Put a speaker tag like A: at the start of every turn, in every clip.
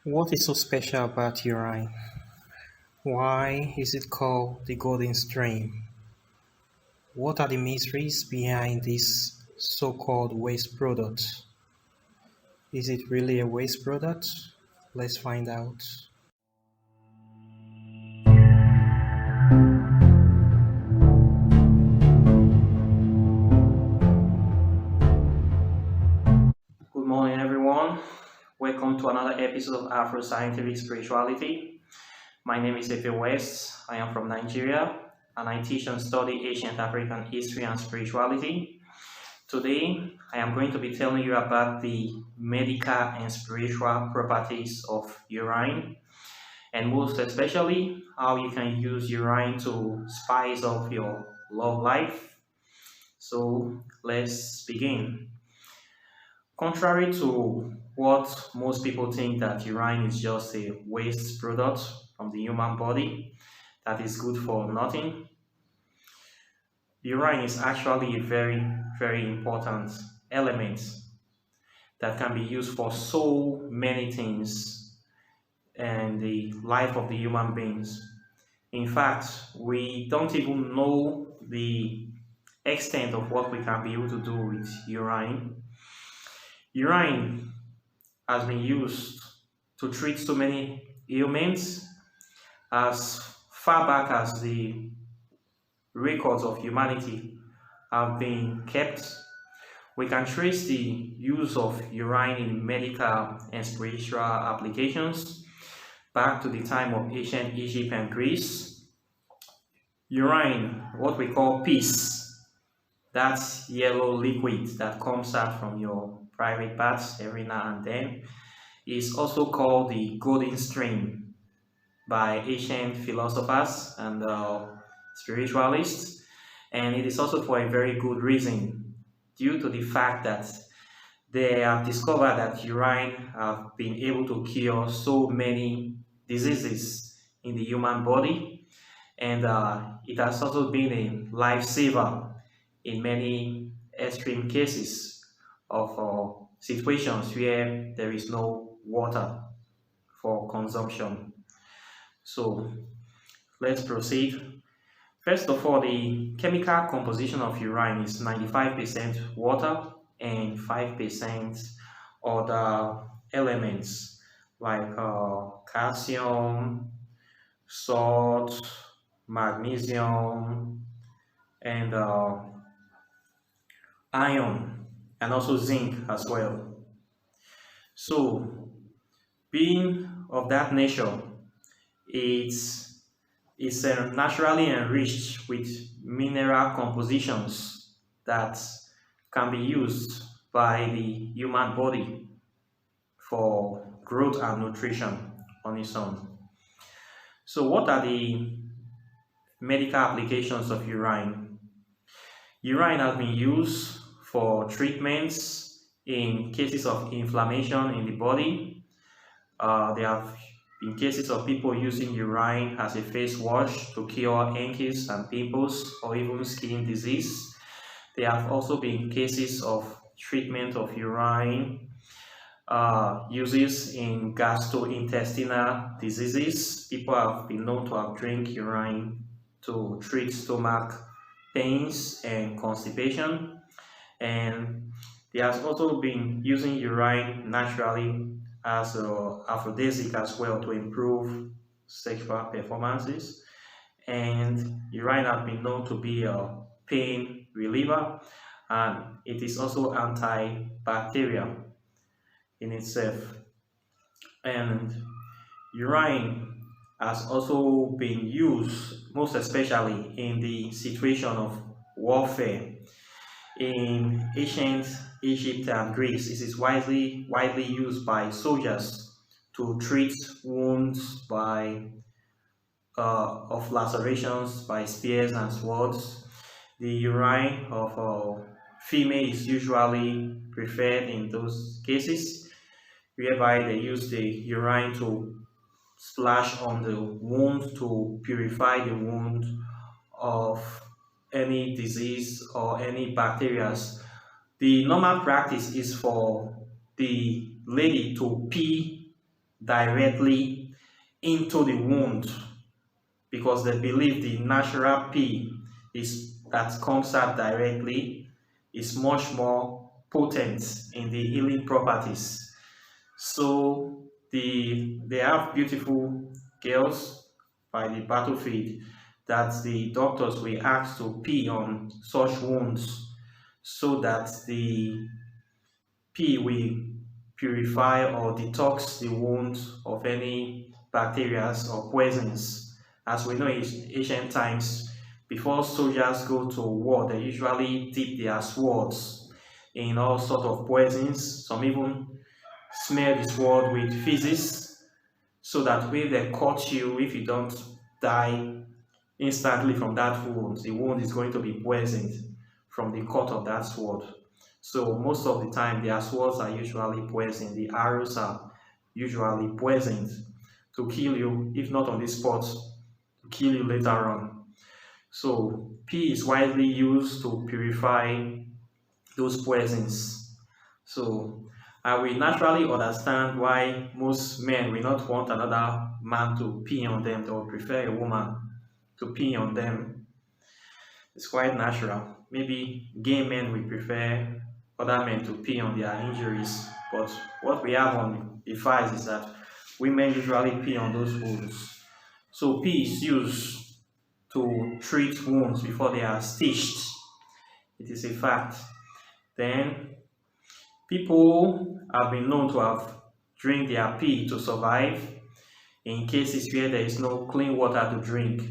A: What is so special about urine? Why is it called the golden stream? What are the mysteries behind this so-called waste product? Is it really a waste product? Let's find out. Good morning, everyone. Welcome to another episode of Afro Scientific Spirituality. My name is Efe West. I am from Nigeria, and I teach and study ancient African history and spirituality. Today, I am going to be telling you about the medical and spiritual properties of urine, and most especially how you can use urine to spice up your love life. So, let's begin. Contrary to what most people think, that urine is just a waste product from the human body that is good for nothing, urine is actually a very, very important element that can be used for so many things in the life of the human beings. In fact, we don't even know the extent of what we can be able to do with urine. Urine has been used to treat so many ailments as far back as the records of humanity have been kept. We can trace the use of urine in medical and spiritual applications back to the time of ancient Egypt and Greece. Urine, what we call piss, that yellow liquid that comes out from your private parts every now and then, is also called the golden stream by ancient philosophers and spiritualists, and it is also for a very good reason, due to the fact that they have discovered that urine have been able to cure so many diseases in the human body, and it has also been a lifesaver in many extreme cases of situations where there is no water for consumption. So let's proceed. First of all, the chemical composition of urine is 95% water and 5% other elements like calcium, salt, magnesium, and iron, and also zinc as well. So, being of that nature, it's naturally enriched with mineral compositions that can be used by the human body for growth and nutrition on its own. So, what are the medical applications of urine? Urine has been used for treatments in cases of inflammation in the body. There have been cases of people using urine as a face wash to cure ankles and pimples or even skin disease. There have also been cases of treatment of urine uses in gastrointestinal diseases. People have been known to have drank urine to treat stomach pains and constipation, and there has also been using urine naturally as an aphrodisiac as well to improve sexual performances, and urine has been known to be a pain reliever, and it is also antibacterial in itself. And urine has also been used most especially in the situation of warfare. In ancient Egypt and Greece, it is widely used by soldiers to treat wounds of lacerations by spears and swords. The urine of a female is usually preferred in those cases, whereby they use the urine to splash on the wound to purify the wound of any disease or any bacteria. The normal practice is for the lady to pee directly into the wound, because they believe the natural pee is that comes out directly is much more potent in the healing properties. So they have beautiful girls by the battlefield that the doctors will ask to pee on such wounds so that the pee will purify or detox the wound of any bacteria or poisons. As we know in ancient times, before soldiers go to war, they usually dip their swords in all sort of poisons. Some even smear the sword with physics so that if they cut you, if you don't die instantly from that wound, the wound is going to be poisoned from the cut of that sword. So most of the time, their swords are usually poisoned. The arrows are usually poisoned to kill you, if not on the spot, to kill you later on. So pee is widely used to purify those poisons. So I will naturally understand why most men will not want another man to pee on them. They will prefer a woman to pee on them. It's quite natural. Maybe gay men will prefer other men to pee on their injuries. But what we have on the files is that women usually pee on those wounds. So pee is used to treat wounds before they are stitched. It is a fact. Then people have been known to have drink their pee to survive in cases where there is no clean water to drink.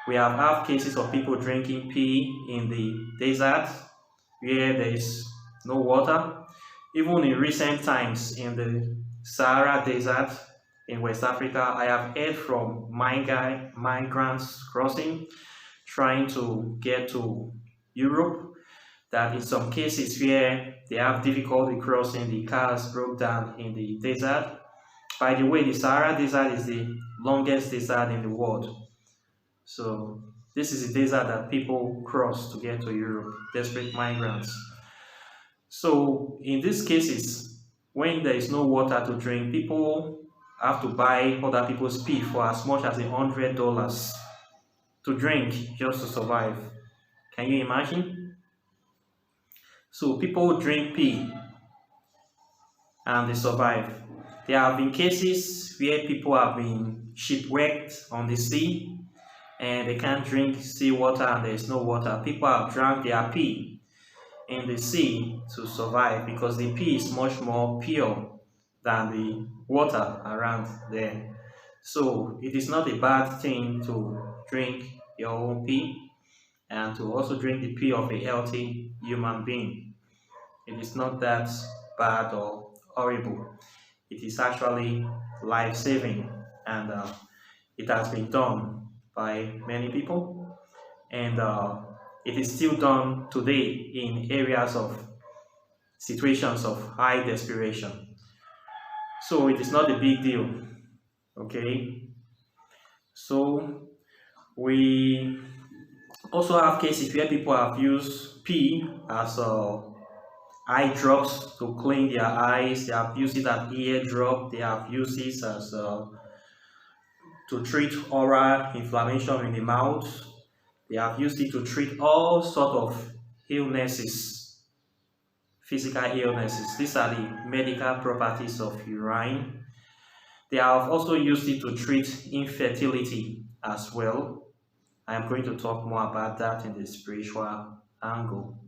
A: We have had cases of people drinking pee in the desert where there is no water. Even in recent times in the Sahara Desert in West Africa, I have heard from migrants crossing, trying to get to Europe, that in some cases where they have difficulty crossing, the cars broke down in the desert. By the way, the Sahara Desert is the longest desert in the world. So this is a desert that people cross to get to Europe, desperate migrants. So in these cases, when there is no water to drink, people have to buy other people's pee for as much as $100 to drink just to survive. Can you imagine? So people drink pee and they survive. There have been cases where people have been shipwrecked on the sea and they can't drink seawater and there is no water. People have drank their pee in the sea to survive because the pee is much more pure than the water around there. So it is not a bad thing to drink your own pee and to also drink the pee of a healthy human being. It is not that bad or horrible. It is actually life-saving, and it has been done by many people, and it is still done today in areas of situations of high desperation. So it is not a big deal, okay? So we also have cases where people have used pee as eye drops to clean their eyes. They have used it as ear drop. They have used it as to treat oral inflammation in the mouth. They have used it to treat all sort of illnesses, physical illnesses. These are the medical properties of urine. They have also used it to treat infertility as well. I am going to talk more about that in the spiritual angle.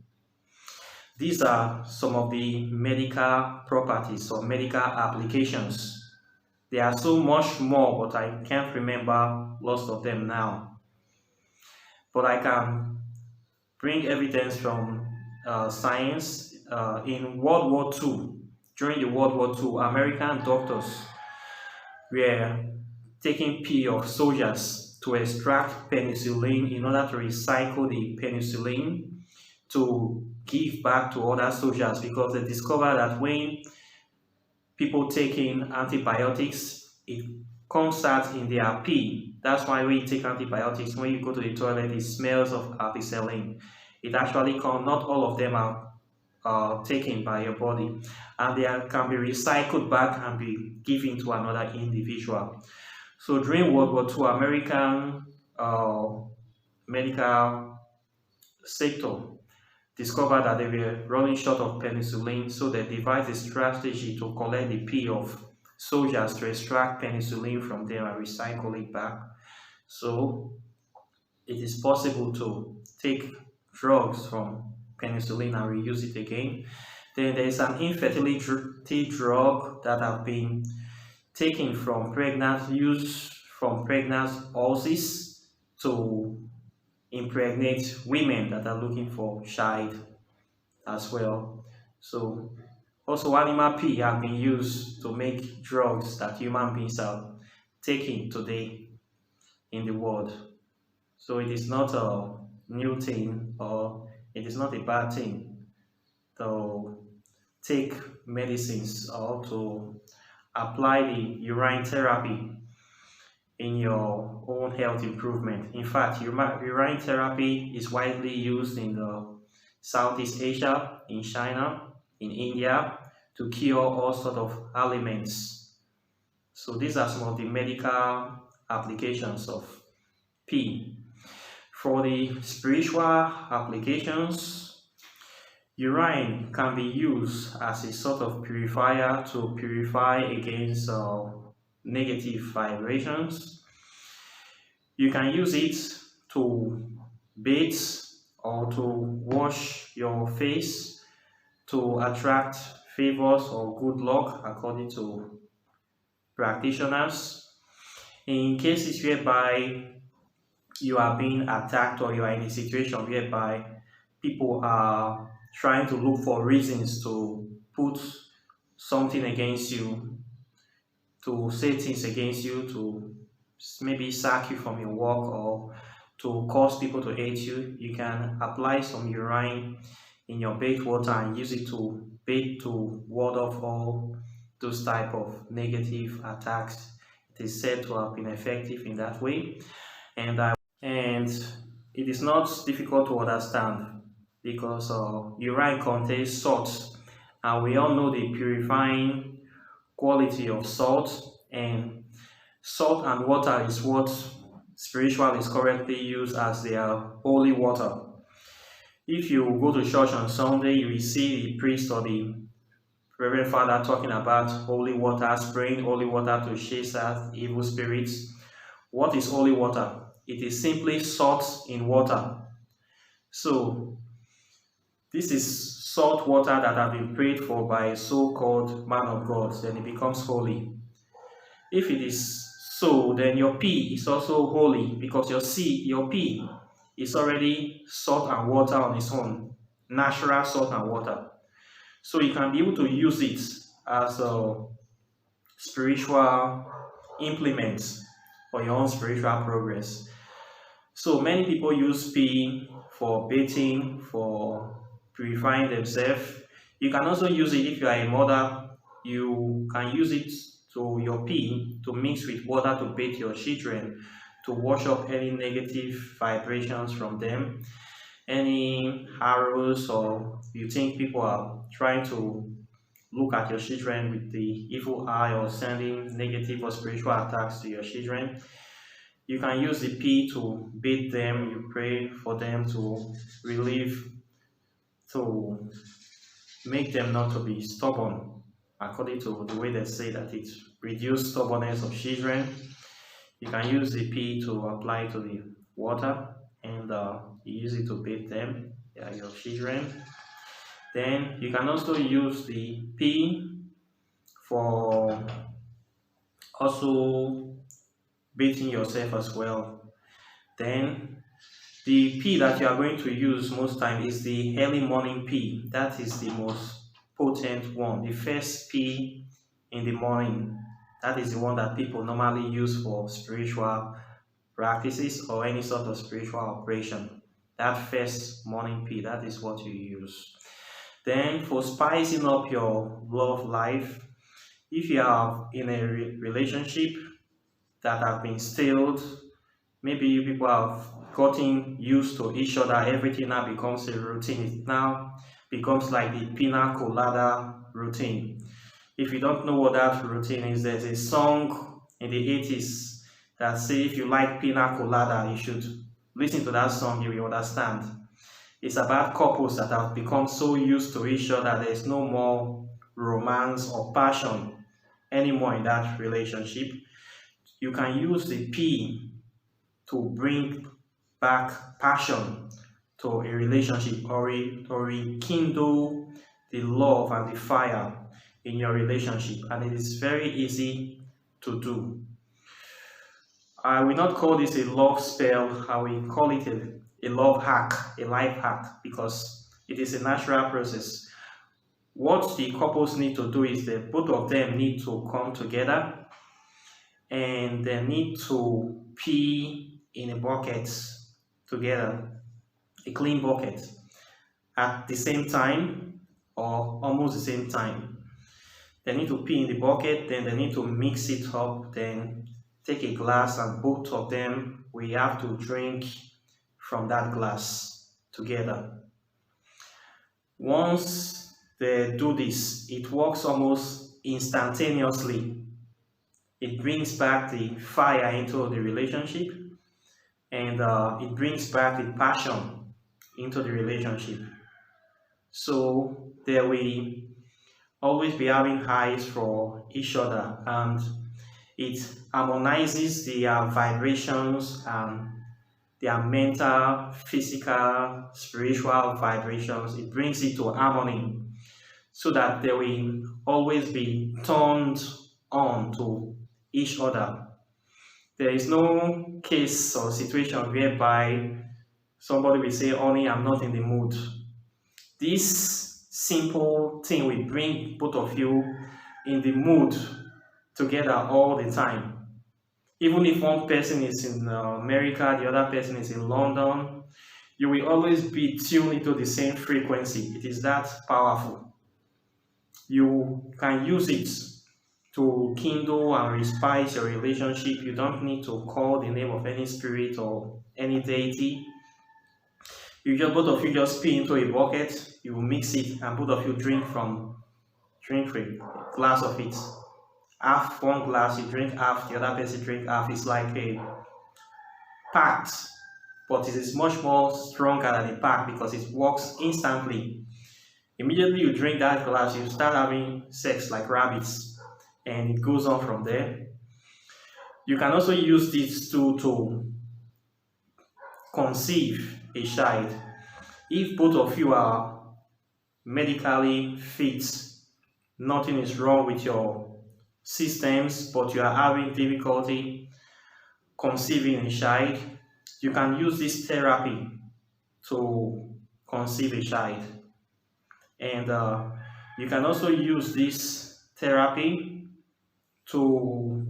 A: These are some of the medical properties or medical applications. There are so much more, but I can't remember lots of them now. But I can bring evidence from science. In World War II, during the World War II, American doctors were taking pee of soldiers to extract penicillin in order to recycle the penicillin to give back to other soldiers, because they discovered that when people take in antibiotics, it comes out in their pee. That's why when you take antibiotics, when you go to the toilet, it smells of ampicillin. It actually comes, not all of them are taken by your body, and they can be recycled back and be given to another individual. So during World War II, American medical sector discovered that they were running short of penicillin, so they devised a strategy to collect the pee of soldiers to extract penicillin from them and recycle it back. So it is possible to take drugs from penicillin and reuse it again. Then there is an infertility drug that have been taken from pregnant horses to impregnate women that are looking for child as well. So also animal pee have been used to make drugs that human beings are taking today in the world. So it is not a new thing, or it is not a bad thing to take medicines or to apply the urine therapy in your own health improvement. In fact, urine therapy is widely used in the Southeast Asia, in China, in India, to cure all sorts of ailments. So these are some of the medical applications of pee. For the spiritual applications, urine can be used as a sort of purifier to purify against negative vibrations. You can use it to bathe or to wash your face to attract favors or good luck, according to practitioners. In cases whereby you are being attacked or you are in a situation whereby people are trying to look for reasons to put something against you, to say things against you, to maybe sack you from your work or to cause people to hate you, you can apply some urine in your bathe water and use it to bathe to ward off all those type of negative attacks. It is said to have been effective in that way, and it is not difficult to understand because urine contains salt, and we all know the purifying quality of salt, and salt and water is what spiritualists currently use as their holy water. If you go to church on Sunday, you will see the priest or the Reverend Father talking about holy water, spraying holy water to chase out evil spirits. What is holy water? It is simply salt in water. So this is salt water that have been prayed for by a so-called man of God, then it becomes holy. If it is so, then your pee is also holy because your pee is already salt and water on its own, natural salt and water. So you can be able to use it as a spiritual implement for your own spiritual progress. So many people use pee for bathing, for purifying themselves. You can also use it if you are a mother. You can use it to your pee to mix with water to bathe your children, to wash up any negative vibrations from them, any arrows, or you think people are trying to look at your children with the evil eye or sending negative or spiritual attacks to your children. You can use the pee to bathe them. You pray for them to relieve, to make them not to be stubborn, according to the way they say that it reduces stubbornness of children. You can use the pee to apply to the water, and you use it to bathe them, your children. Then you can also use the pee for also bathing yourself as well. Then the pee that you are going to use most time is the early morning pee. That is the most potent one. The first pee in the morning. That is the one that people normally use for spiritual practices or any sort of spiritual operation. That first morning pee, that is what you use. Then for spicing up your love life, if you are in a relationship that have been stalled, maybe you people have gotten used to each other, everything now becomes a routine. It now becomes like the Pina Colada routine. If you don't know what that routine is, there's a song in the 80s that says if you like Pina Colada, you should listen to that song, you will understand. It's about couples that have become so used to each other, there's no more romance or passion anymore in that relationship. You can use the P to bring back passion to a relationship, or rekindle the love and the fire in your relationship, and it is very easy to do. I will not call this a love spell, I will call it a love hack, a life hack, because it is a natural process. What the couples need to do is that both of them need to come together and they need to pee in a bucket together, a clean bucket, at the same time or almost the same time. They need to pee in the bucket, then they need to mix it up, then take a glass, and both of them we have to drink from that glass together. Once they do this, it works almost instantaneously. It brings back the fire into the relationship, and it brings back the passion into the relationship. So they will always be having highs for each other, and it harmonizes their vibrations and their mental, physical, spiritual vibrations. It brings it to harmony so that they will always be turned on to each other. There is no case or situation whereby somebody will say, honey, I'm not in the mood. This simple thing will bring both of you in the mood together all the time. Even if one person is in America, the other person is in London, you will always be tuned into the same frequency. It is that powerful. You can use it to kindle and respice your relationship. You don't need to call the name of any spirit or any deity. Both of you just pee into a bucket, you mix it, and both of you drink a glass of it. Half one glass, you drink half, the other person drink half. It's like a pact, but it is much more stronger than a pact because it works instantly. Immediately you drink that glass, you start having sex like rabbits, and it goes on from there. You can also use this to conceive a child. If both of you are medically fit, nothing is wrong with your systems, but you are having difficulty conceiving a child, you can use this therapy to conceive a child. And you can also use this therapy to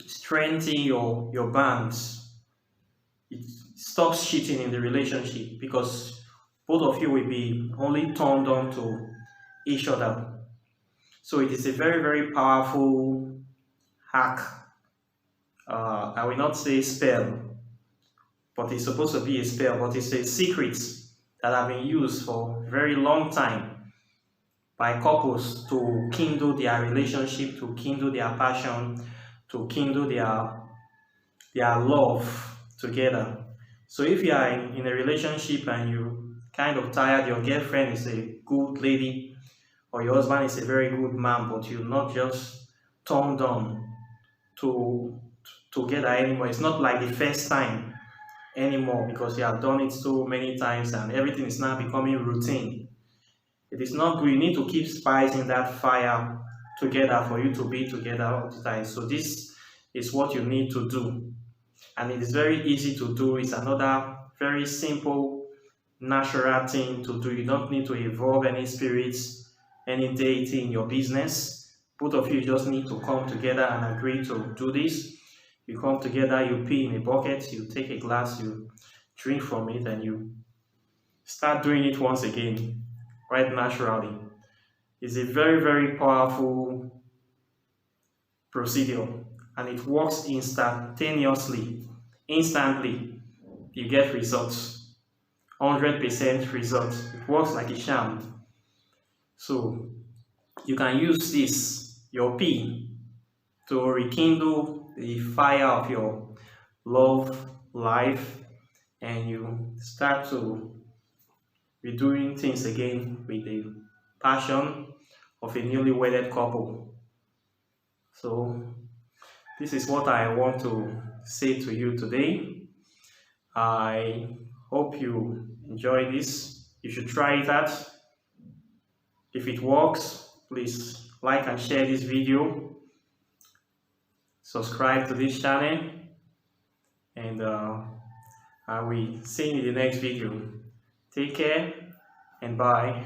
A: strengthen your bonds. It stops cheating in the relationship because both of you will be only turned on to each other. So it is a very, very powerful hack. I will not say spell, but it's supposed to be a spell, but it's a secret that have been used for a very long time by couples to kindle their relationship, to kindle their passion, to kindle their love together. So if you are in a relationship and you kind of tired, your girlfriend is a good lady or your husband is a very good man, but you're not just turned on together anymore. It's not like the first time anymore because you have done it so many times and everything is now becoming routine. It is not good. You need to keep spicing that fire together for you to be together all the time. So this is what you need to do. And it is very easy to do. It's another very simple, natural thing to do. You don't need to involve any spirits, any deity in your business. Both of you just need to come together and agree to do this. You come together, you pee in a bucket, you take a glass, you drink from it, and you start doing it once again, right naturally. It's a very, very powerful procedure and it works instantaneously. Instantly, you get results. 100% results. It works like a sham. So you can use this, your P, to rekindle the fire of your love life, and you start to be doing things again with the passion of a newly wedded couple. So this is what I want to say to you today. I hope you enjoy this. You should try it out. If it works, please like and share this video. Subscribe to this channel, and I will see you in the next video. Take care and bye.